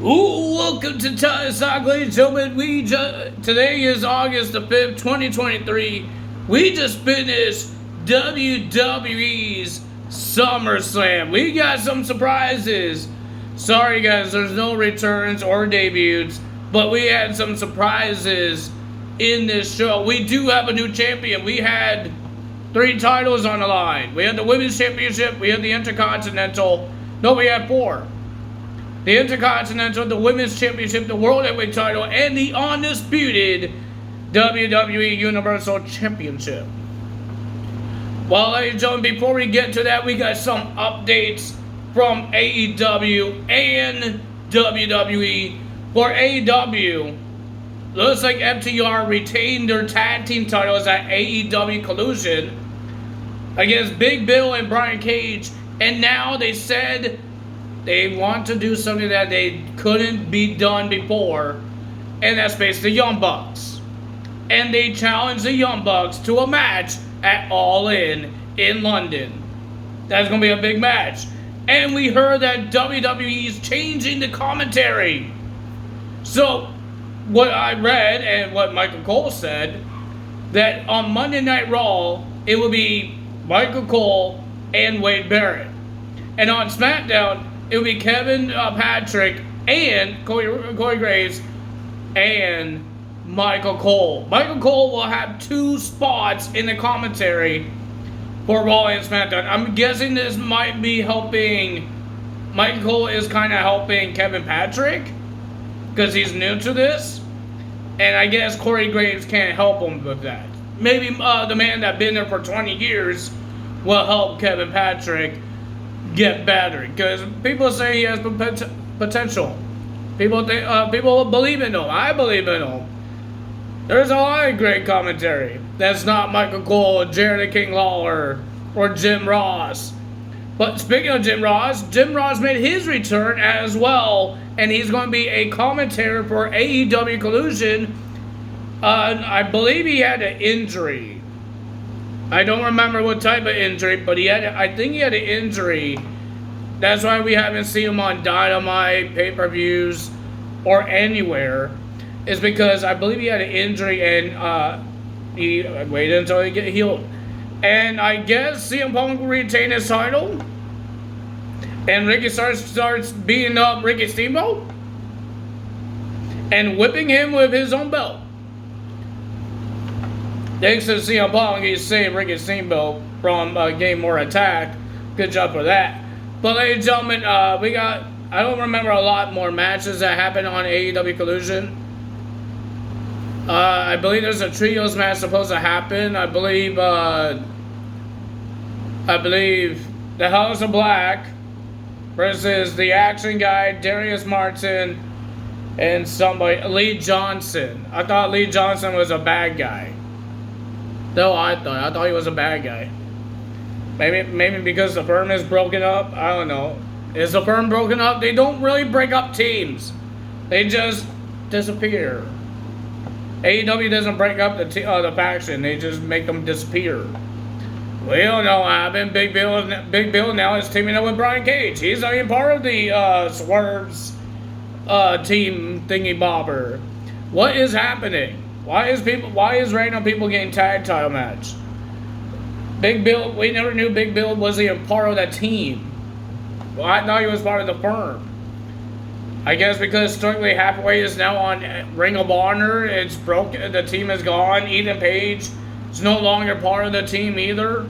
Ooh, welcome to Talk, ladies and gentlemen. Today is August the 5th, 2023. We just finished WWE's Summerslam. We got some surprises. Sorry guys, there's no returns or debuts, but we had some surprises in this show. We do have a new champion. We had 3 titles on the line. We had the Women's Championship, we had the Intercontinental. No, we had 4. The Intercontinental, the Women's Championship, the World Heavyweight title, and the undisputed WWE Universal Championship. Well, ladies and gentlemen, before we get to that, we got some updates from AEW and WWE. For AEW, looks like FTR retained their tag team titles at AEW Collision against Big Bill and Brian Cage, and now they said they want to do something that they couldn't be done before, and that's face the Young Bucks. And they challenged the Young Bucks to a match at All In London. That's going to be a big match. And we heard that WWE is changing the commentary. So, what I read and what Michael Cole said, that on Monday Night Raw, it will be Michael Cole and Wade Barrett. And on SmackDown, it will be Kevin Patrick and Corey Graves and Michael Cole. Michael Cole will have 2 spots in the commentary for Raw and SmackDown. I'm guessing this might be helping. Michael Cole is kind of helping Kevin Patrick because he's new to this. And I guess Corey Graves can't help him with that. Maybe the man that's been there for 20 years will help Kevin Patrick get better, because people say he has potential. People believe in him. I believe in him. There's a lot of great commentary. That's not Michael Cole, Jerry the King Lawler, or Jim Ross. But speaking of Jim Ross made his return as well, and he's going to be a commentator for AEW Collision. I believe he had an injury. I don't remember what type of injury, but I think he had an injury. That's why we haven't seen him on Dynamite, pay-per-views, or anywhere. Is because I believe he had an injury and he waited until he get healed. And I guess CM Punk will retain his title. And Ricky starts beating up Ricky Steamboat and whipping him with his own belt. Thanks to CM Punk, he saved Ricky Steamboat from getting more attack. Good job for that. But ladies and gentlemen, I don't remember a lot more matches that happened on AEW Collision. I believe there's a trios match supposed to happen. I believe the House of Black versus the Action Guy, Darius Martin, and somebody, Lee Johnson. I thought Lee Johnson was a bad guy. No, I thought he was a bad guy. Maybe because the firm is broken up. I don't know. Is the firm broken up? They don't really break up teams. They just disappear. AEW doesn't break up the faction. They just make them disappear. We don't know what happened. Big Bill now is teaming up with Brian Cage. He's not even part of the Swerve's team thingy bobber. What is happening? Why is random people getting tag title match? Big Bill, we never knew Big Bill was even part of that team. Well, I thought he was part of the firm. I guess because Strictly Halfway is now on Ring of Honor, it's broken. The team is gone. Ethan Page is no longer part of the team either.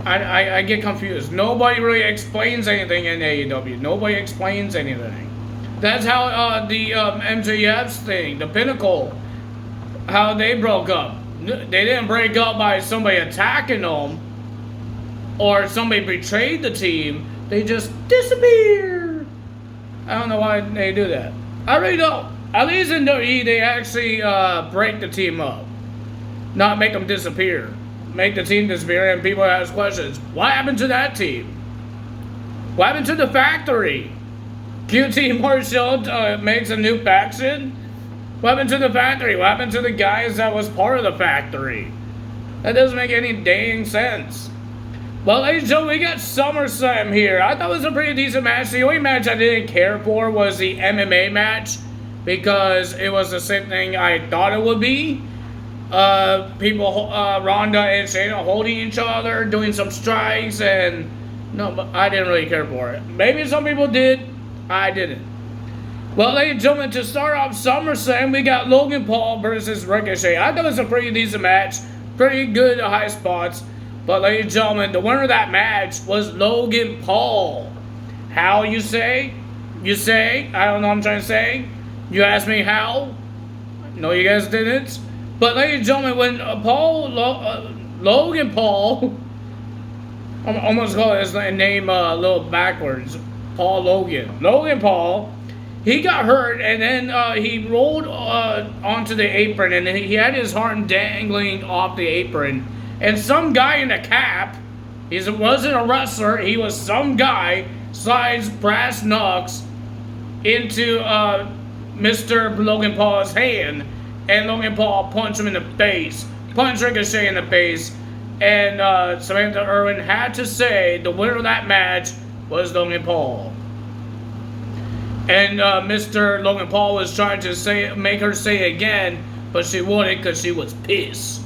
I get confused. Nobody really explains anything in AEW. Nobody explains anything. That's how the MJF's thing, the Pinnacle, how they broke up. They didn't break up by somebody attacking them or somebody betrayed the team. They just disappeared. I don't know why they do that. I really don't. At least in WWE, they actually break the team up. Not make them disappear. Make the team disappear and people ask questions. What happened to that team? What happened to the factory? QT Marshall makes a new faction? What happened to the factory? What happened to the guys that was part of the factory? That doesn't make any dang sense. Well, ladies and gentlemen, we got SummerSlam here. I thought it was a pretty decent match. The only match I didn't care for was the MMA match because it was the same thing I thought it would be. Ronda and Shayna holding each other, doing some strikes, and no, but I didn't really care for it. Maybe some people did. I didn't. Well, ladies and gentlemen, to start off SummerSlam, we got Logan Paul versus Ricochet. I thought it was a pretty decent match. Pretty good high spots. But, ladies and gentlemen, the winner of that match was Logan Paul. How, you say? You say? I don't know what I'm trying to say. You asked me how? No, you guys didn't. But, ladies and gentlemen, when Logan Paul, I'm almost calling his name a little backwards. Paul Logan. Logan Paul, he got hurt, and then he rolled onto the apron, and he had his arm dangling off the apron. And some guy in a cap, he wasn't a wrestler, he was some guy, slides brass knucks into Mr. Logan Paul's hand, and Logan Paul punched him in the face, punched Ricochet in the face, and Samantha Irwin had to say the winner of that match was Logan Paul. And Mr. Logan Paul was trying to make her say it again, but she wouldn't because she was pissed.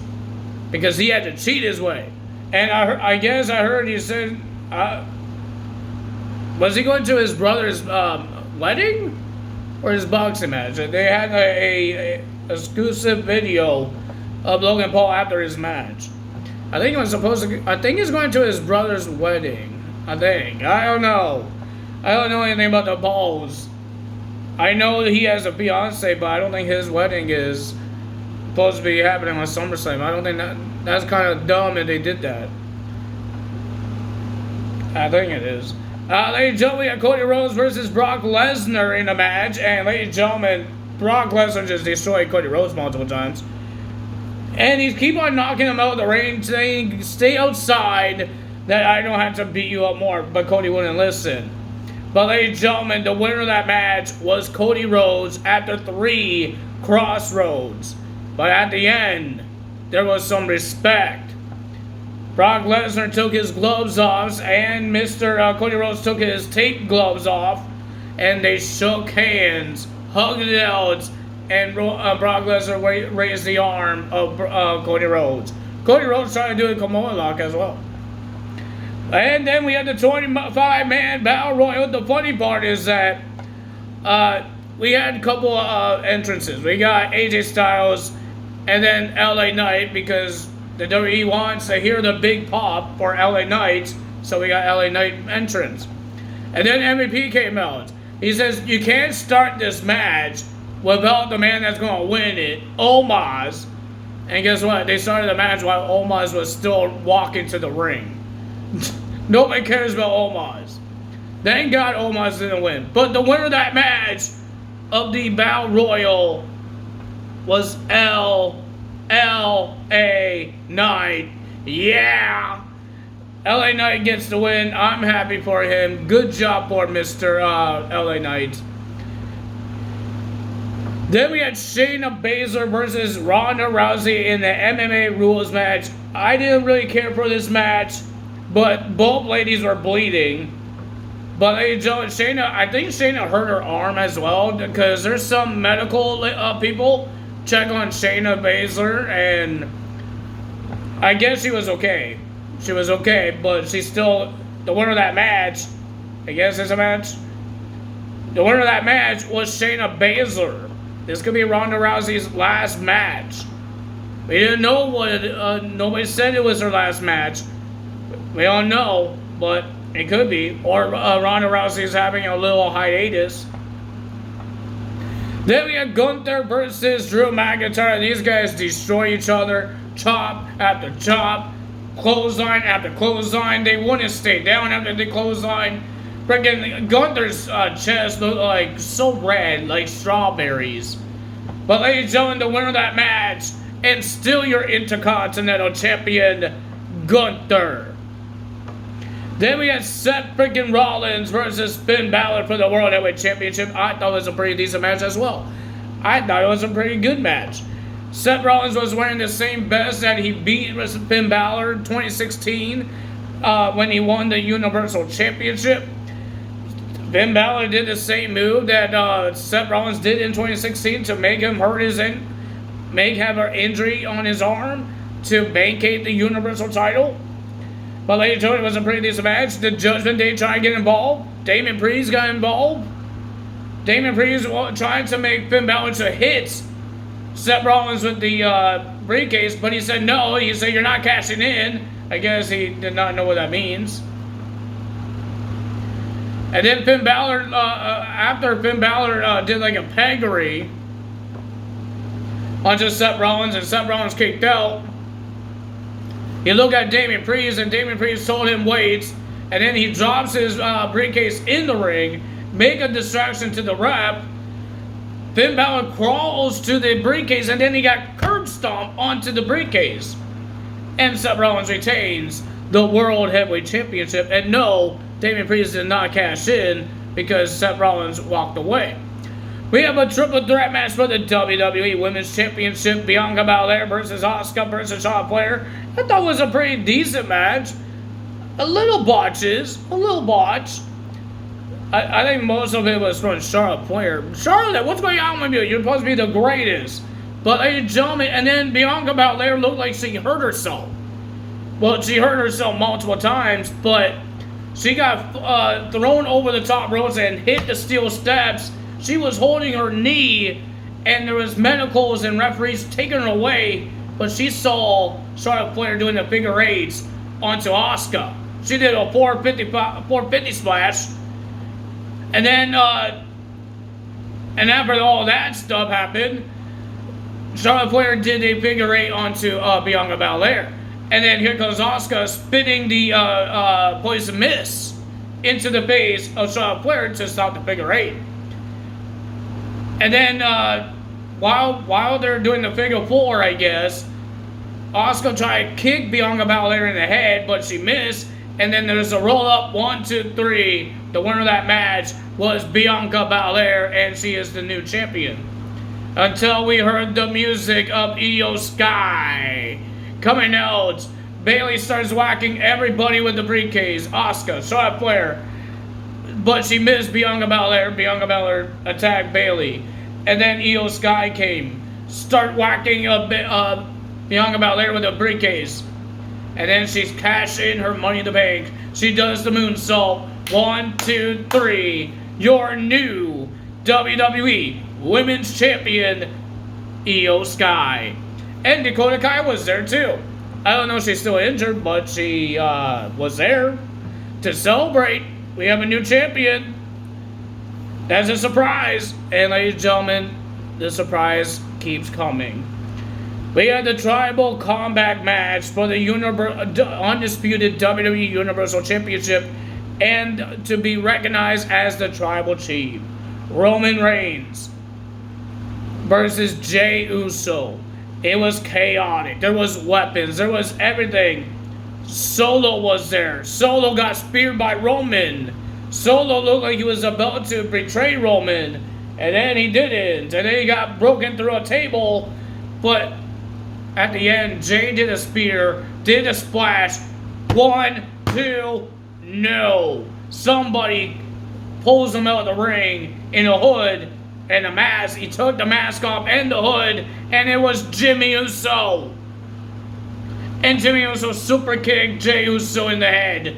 Because he had to cheat his way. And I guess I heard he said, was he going to his brother's wedding? Or his boxing match? They had a exclusive video of Logan Paul after his match. I think he's going to his brother's wedding. I don't know. I don't know anything about the Pauls. I know he has a fiance, but I don't think his wedding is supposed to be happening on SummerSlam. I don't think that's kind of dumb if they did that. I think it is. Ladies and gentlemen, we got Cody Rhodes versus Brock Lesnar in a match, and ladies and gentlemen, Brock Lesnar just destroyed Cody Rhodes multiple times. And he's keep on knocking him out of the ring, saying, stay outside, that I don't have to beat you up more, but Cody wouldn't listen. But ladies and gentlemen, the winner of that match was Cody Rhodes after 3 crossroads. But at the end, there was some respect. Brock Lesnar took his gloves off, and Mr. Cody Rhodes took his tape gloves off, and they shook hands, hugged it out, and Brock Lesnar raised the arm of Cody Rhodes. Cody Rhodes tried to do a Kimura lock as well. And then we had the 25-man Battle Royal. The funny part is that we had a couple entrances. We got AJ Styles and then LA Knight, because the WWE wants to hear the big pop for LA Knight, so we got LA Knight entrance. And then MVP came out. He says, you can't start this match without the man that's going to win it, Omos. And guess what? They started the match while Omos was still walking to the ring. Nobody cares about Omos. Thank God Omos didn't win. But the winner of that match of the Battle Royal was LA Knight. Yeah! LA Knight gets the win. I'm happy for him. Good job for Mr. LA Knight. Then we had Shayna Baszler versus Ronda Rousey in the MMA rules match. I didn't really care for this match, but both ladies were bleeding. But ladies and gentlemen, I think Shayna hurt her arm as well, because there's some medical people check on Shayna Baszler, and I guess she was okay. She was okay, but she's still the winner of that match. I guess it's a match. The winner of that match was Shayna Baszler. This could be Ronda Rousey's last match. We didn't know what. Nobody said it was her last match. We don't know, but it could be. Or Ronda Rousey's having a little hiatus. Then we had Gunther versus Drew McIntyre. These guys destroy each other. Chop after chop. Clothesline after clothesline. They wouldn't stay down after the clothesline. Freaking Gunther's chest looked like so red, like strawberries. But ladies and gentlemen, the winner of that match, and still your Intercontinental Champion, Gunther. Then we had Seth freaking Rollins versus Finn Balor for the World Heavyweight Championship. I thought it was a pretty decent match as well. I thought it was a pretty good match. Seth Rollins was wearing the same vest that he beat Finn Balor in 2016. when he won the Universal Championship. Finn Balor did the same move that Seth Rollins did in 2016 to make him have an injury on his arm to vacate the Universal title. But ladies and gentlemen, it was a pretty decent match. The Judgment Day tried to get involved. Damian Priest got involved. Damian Priest tried to make Finn Balor to hit Seth Rollins with the briefcase, but he said no. He said, "You're not cashing in." I guess he did not know what that means. And then Finn Balor, after Finn Balor did like a peggery onto Seth Rollins, and Seth Rollins kicked out, he looked at Damian Priest, and Damian Priest told him wait, and then he drops his briefcase in the ring, make a distraction to the ref. Finn Balor crawls to the briefcase, and then he got curb stomped onto the briefcase. And Seth Rollins retains the World Heavyweight Championship. And no, Damian Priest did not cash in because Seth Rollins walked away. We have a triple threat match for the WWE Women's Championship. Bianca Belair versus Asuka versus Charlotte Flair. I thought it was a pretty decent match. A little botch. I think most of it was from Charlotte Flair. Charlotte, what's going on with you? You're supposed to be the greatest. But ladies and gentlemen, and then Bianca Belair looked like she hurt herself. Well, she hurt herself multiple times, but she got thrown over the top ropes and hit the steel steps. She was holding her knee, and there was medicals and referees taking her away, but she saw Charlotte Flair doing the figure eights onto Asuka. She did a 450 splash. And then, and after all that stuff happened, Charlotte Flair did a figure eight onto Bianca Belair. And then here comes Asuka spinning the poison mist into the face of Charlotte Flair to stop the figure eight. And then, while they're doing the figure four, I guess, Asuka tried to kick Bianca Belair in the head, but she missed. And then there's a roll up, 1, 2, 3. The winner of that match was Bianca Belair, and she is the new champion. Until we heard the music of Io Sky coming out, Bayley starts whacking everybody with the briefcase. Asuka, Charlotte Flair, but she missed Bianca Belair. Bianca Belair attacked Bayley, and then Io Sky came, start whacking Bianca Belair with a briefcase. And then she's cashing her Money in the Bank. She does the moonsault. 1, 2, 3. Your new WWE Women's Champion, Io Sky. And Dakota Kai was there too. I don't know if she's still injured, but she was there to celebrate. We have a new champion. That's a surprise. And ladies and gentlemen, the surprise keeps coming. We had the Tribal Combat match for the undisputed WWE Universal Championship and to be recognized as the Tribal Chief. Roman Reigns versus Jey Uso. It was chaotic. There was weapons. There was everything. Solo was there. Solo got speared by Roman. Solo looked like he was about to betray Roman. And then he didn't. And then he got broken through a table. But at the end, Jey did a spear, did a splash. 1, 2, no. Somebody pulls him out of the ring in a hood and a mask. He took the mask off and the hood, and it was Jimmy Uso. And Jimmy Uso super kicked Jey Uso in the head.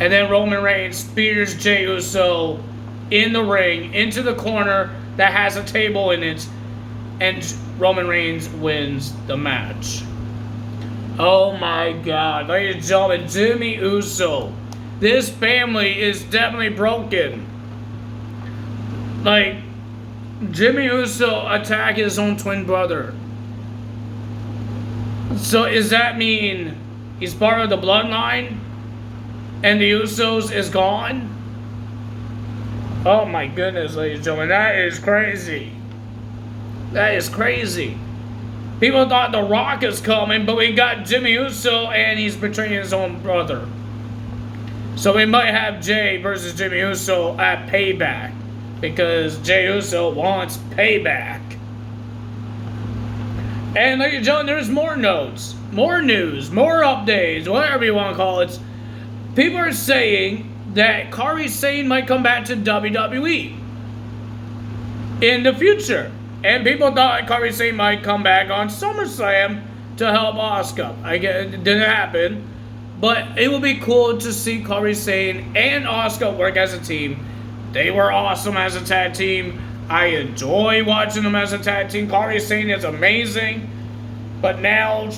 And then Roman Reigns spears Jey Uso in the ring into the corner that has a table in it. And Roman Reigns wins the match. Oh my God. Ladies and gentlemen, Jimmy Uso. This family is definitely broken. Like, Jimmy Uso attacked his own twin brother. So does that mean he's part of the bloodline? And the Usos is gone? Oh my goodness, ladies and gentlemen. That is crazy. That is crazy. People thought The Rock is coming, but we got Jimmy Uso and he's betraying his own brother. So we might have Jey versus Jimmy Uso at Payback. Because Jey Uso wants payback. And ladies and gentlemen, there's more notes, more news, more updates, whatever you want to call it. People are saying that Kairi Sane might come back to WWE in the future. And people thought Kairi Sane might come back on SummerSlam to help Asuka. I guess it didn't happen. But it would be cool to see Kairi Sane and Asuka work as a team. They were awesome as a tag team. I enjoy watching them as a tag team. Kairi Sane is amazing. But now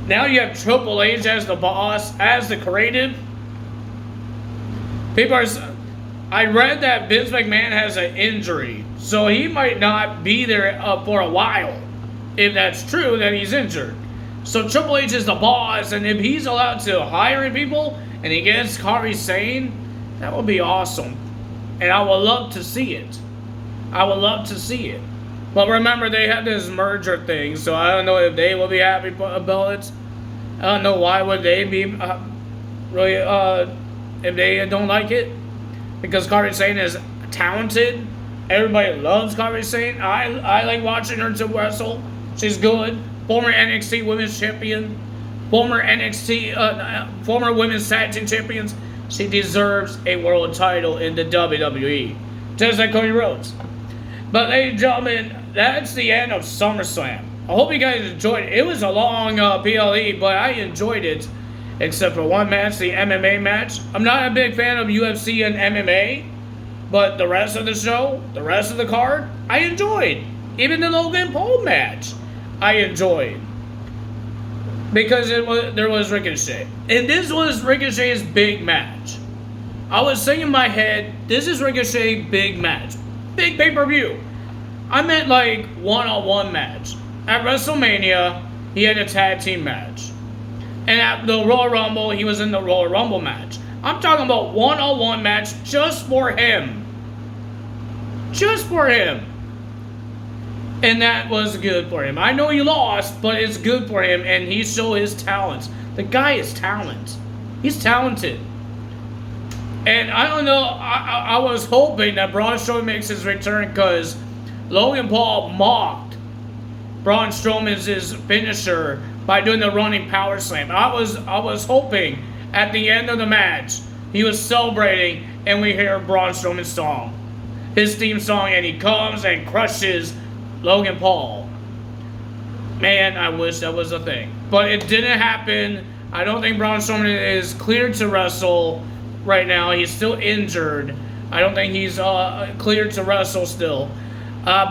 you have Triple H as the boss, as the creative. I read that Vince McMahon has an injury, so he might not be there for a while. If that's true, then he's injured. So Triple H is the boss, and if he's allowed to hire people and he gets Kairi Sane, that would be awesome. And I would love to see it. I would love to see it. But remember, they have this merger thing, so I don't know if they will be happy about it. I don't know why would they be really if they don't like it. Because Kairi Sane is talented. Everybody loves Kairi Sane. I like watching her to wrestle. She's good. Former NXT Women's Champion. Former Women's Tag Team Champions. She deserves a world title in the WWE. Just like Cody Rhodes. But ladies and gentlemen, that's the end of SummerSlam. I hope you guys enjoyed it. It was a long PLE, but I enjoyed it. Except for one match, the MMA match. I'm not a big fan of UFC and MMA. But the rest of the show, the rest of the card, I enjoyed. Even the Logan Paul match, I enjoyed. Because there was Ricochet. And this was Ricochet's big match. I was saying in my head, this is Ricochet's big match. Big pay-per-view. I meant like one-on-one match. At WrestleMania, he had a tag team match. And at the Royal Rumble, he was in the Royal Rumble match. I'm talking about one-on-one match just for him. Just for him. And that was good for him. I know he lost, but it's good for him, and he showed his talents. The guy is talent. He's talented. And I don't know, I was hoping that Braun Strowman makes his return because Logan Paul mocked Braun Strowman's finisher by doing the running power slam. I was hoping at the end of the match he was celebrating and we hear Braun Strowman's song. His theme song, and he comes and crushes Logan Paul. Man, I wish that was a thing. But it didn't happen. I don't think Braun Strowman is cleared to wrestle right now. He's still injured. I don't think he's cleared to wrestle still.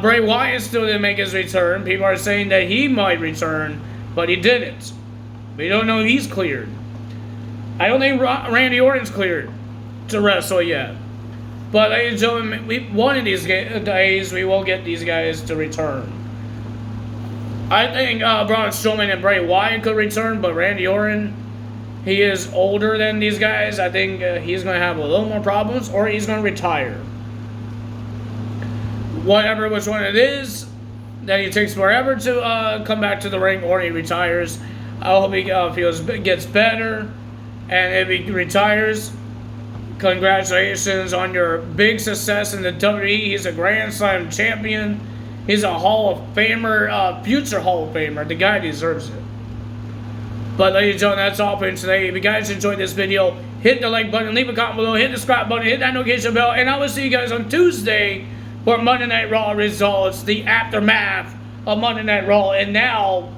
Bray Wyatt still didn't make his return. People are saying that he might return, but he didn't. We don't know if he's cleared. I don't think Randy Orton's cleared to wrestle yet. But ladies and gentlemen, one of these days we will get these guys to return. I think Braun Strowman and Bray Wyatt could return, but Randy Orton, he is older than these guys. I think he's going to have a little more problems, or he's going to retire. Whatever which one it is, that he takes forever to come back to the ring, or he retires. I hope he gets better, and if he retires, congratulations on your big success in the WWE. He's a Grand Slam champion. He's a Hall of Famer, future Hall of Famer. The guy deserves it. But ladies and gentlemen, that's all for today. If you guys enjoyed this video, hit the like button, leave a comment below, hit the subscribe button, hit that notification bell, and I will see you guys on Tuesday for Monday Night Raw results, the aftermath of Monday Night Raw. And now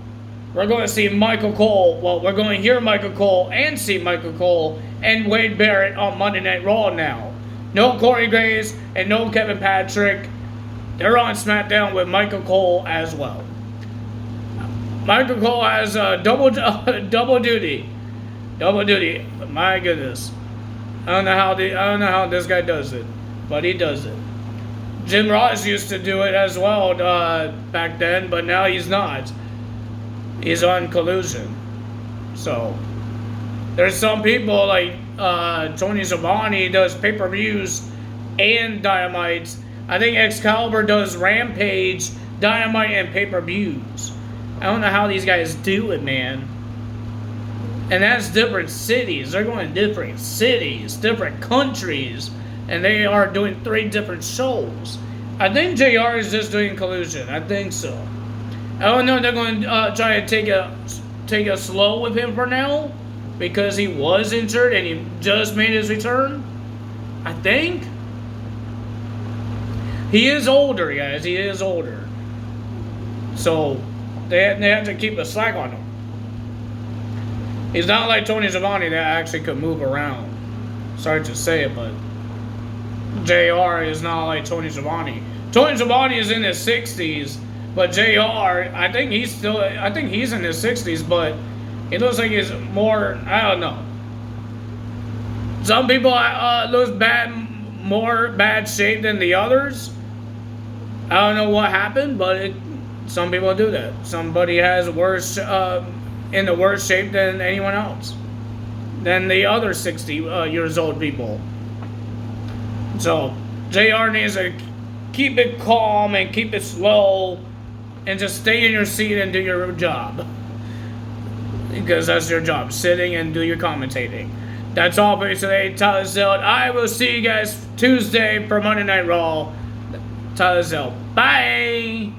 we're going to see Michael Cole. Well, we're going to hear Michael Cole and see Michael Cole and Wade Barrett on Monday Night Raw now. No Corey Graves and no Kevin Patrick. They're on SmackDown with Michael Cole as well. Michael Cole has double duty. Double duty. My goodness. I don't know how this guy does it, but he does it. Jim Ross used to do it as well back then, but now he's not. He's on Collusion. So there's some people like Tony Schiavone does pay-per-views and Dynamite. I think Excalibur does Rampage, Dynamite, and pay-per-views. I don't know how these guys do it, man. And that's different cities. They're going to different cities, different countries, and they are doing 3 different shows. I think JR is just doing Collusion. I think so. Oh no, they're going to try to take a slow with him for now because he was injured and he just made his return. I think he is older, guys. He is older, so they have to keep a slack on him. He's not like Tony Schiavone that actually could move around. Sorry to say it, but JR is not like Tony Schiavone. Tony Schiavone is in his 60s, but JR, I think he's in his 60s, but he looks like he's more, I don't know. Some people look more bad shape than the others. I don't know what happened, but some people do that. Somebody has worse, in the worst shape than anyone else, than the other 60 years old people. So JR needs to keep it calm and keep it slow and just stay in your seat and do your job. Because that's your job, sitting and do your commentating. That's all for today, Tyler Zelt. I will see you guys Tuesday for Monday Night Raw. Tyler Zelt. Bye!